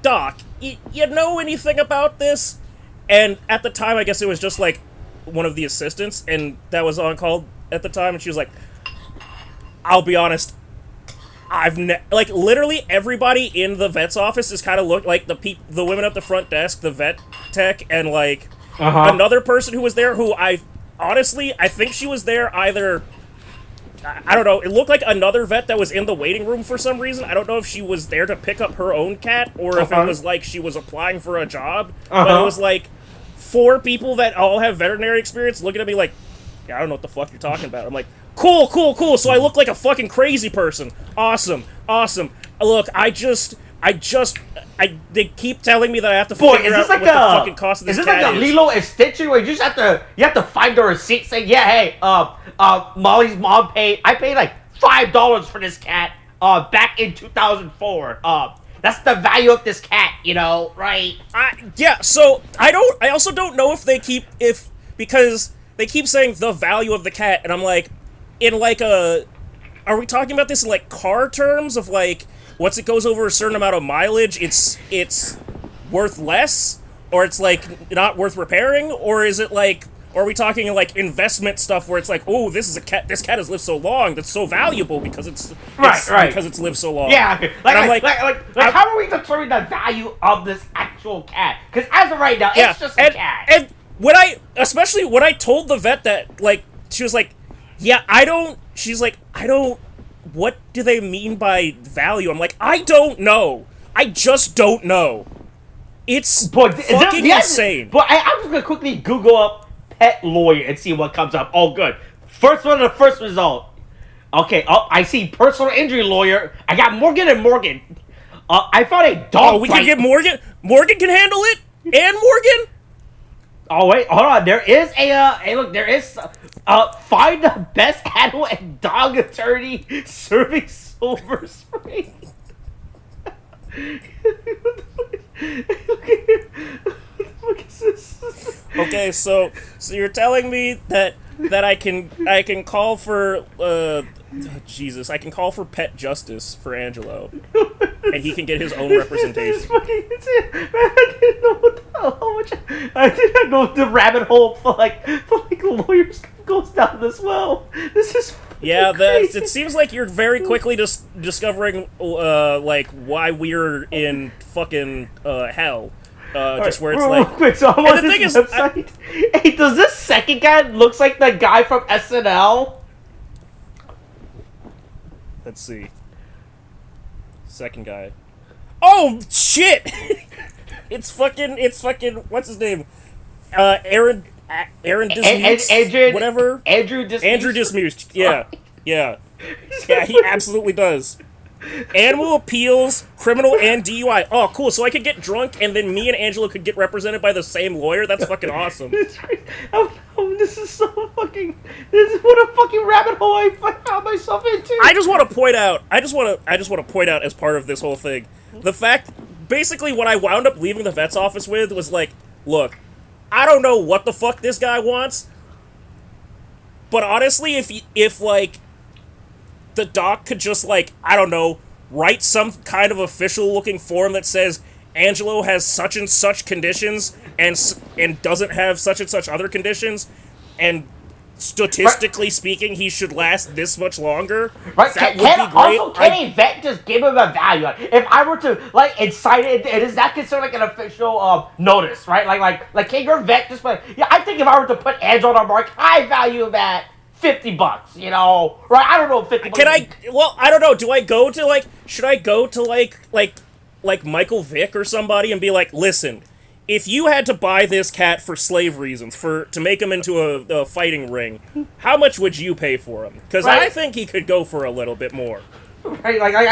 Doc, you know anything about this? And at the time, I guess it was just, like, one of the assistants, and that was on call at the time, and she was like, I'll be honest, like, literally everybody in the vet's office is kind of like the women at the front desk, the vet tech, and, like, another person who was there who I think she was there either, I don't know, it looked like another vet that was in the waiting room for some reason. I don't know if she was there to pick up her own cat, or if it was like she was applying for a job, but it was like 4 people that all have veterinary experience looking at me like, yeah, I don't know what the fuck you're talking about. I'm like, cool, so I look like a fucking crazy person. Awesome. Look, they keep telling me that I have to figure out what the fucking cost of this cat is. Is this like a Lilo and Stitch where you just have to find the receipt saying, yeah, hey, Molly's mom I paid like $5 for this cat, back in 2004. That's the value of this cat, you know, right? Yeah, so I also don't know if because they keep saying the value of the cat, and I'm like, are we talking about this in, like, car terms of, like, once it goes over a certain amount of mileage, it's worth less? Or it's, like, not worth repairing? Or is it, like, or are we talking, like, investment stuff where it's like, oh, this cat has lived so long, that's so valuable because it's because it's lived so long. Yeah, like how are we determining the value of this actual cat? Because as of right now, it's just a cat. And especially when I told the vet that, like, she was like, yeah, she's like, what do they mean by value? I'm like, I don't know. I just don't know. It's fucking insane. But I'm just going to quickly Google up pet lawyer and see what comes up. Oh, good. First result. Okay, I see personal injury lawyer. I got Morgan and Morgan. I found a dog Oh, we can get Morgan? Morgan can handle it? And Morgan? Oh, wait, hold on. There is there is, find the best animal and dog attorney serving Silver Spring. What is this? Okay, so you're telling me that I can call for, Jesus, I can call for pet justice for Angelo, and he can get his own representation. I didn't know the rabbit hole for like lawyers goes down this well. This is crazy. It seems like you're very quickly discovering like why we're in fucking hell. just where it's real like. quick, so I'm and on the this thing is, website. Hey, does this second guy looks like the guy from SNL? Let's see. Second guy. Oh shit! It's fucking. What's his name? Aaron Dismukes, whatever. Andrew Dismukes. Yeah. Yeah, he absolutely does. Animal appeals, criminal, and DUI. Oh, cool. So I could get drunk, and then me and Angela could get represented by the same lawyer. That's fucking awesome. This is so fucking. This is what a fucking rabbit hole I found myself into. I just want to point out. I just want to point out as part of this whole thing, the fact. Basically, what I wound up leaving the vet's office with was like, look, I don't know what the fuck this guy wants, but honestly, if like. The doc could just, like, I don't know, write some kind of official-looking form that says Angelo has such and such conditions and doesn't have such and such other conditions, and statistically speaking, he should last this much longer. Right? That would be great. Also, can a vet just give him a value? If I were to, like, incite it, is that considered, like, an official notice, right? Like, can your vet just, like, yeah, I think if I were to put Angelo on a mark, I value him at $50, you know, right? I don't know if $50. Can I? Well, I don't know. Do I go to like? Should I go to like Michael Vick or somebody and be like, listen, if you had to buy this cat for slave reasons, to make him into a fighting ring, how much would you pay for him? Because I think he could go for a little bit more. Right, like, who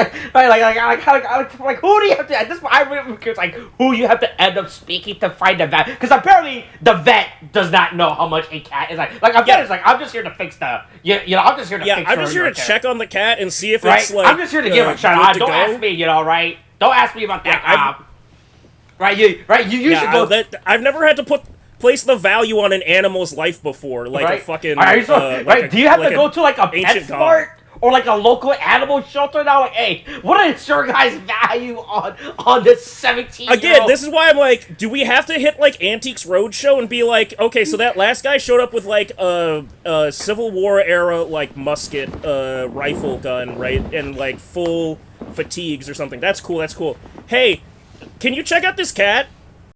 do you have to? At this point, I'm really curious, like, who you have to end up speaking to find the vet, because apparently the vet does not know how much a cat is like. Like, a vet is like, I'm just here to fix the, you know, I'm just here to fix. Yeah, I'm just here to check on the cat and see if right? it's like. I'm just here to give it a shot. Don't ask me, you know, right? Don't ask me about that. Right, you should go. I've never had to place the value on an animal's life before, like a fucking. Right? Do you have to go to like a PetSmart? Or like a local animal shelter now, like, hey, what is your guys' value on this 17-year-old? Again, this is why I'm like, do we have to hit like Antiques Roadshow and be like, okay, so that last guy showed up with like a Civil War era like musket rifle gun, right, and like full fatigues or something. That's cool. Hey, can you check out this cat?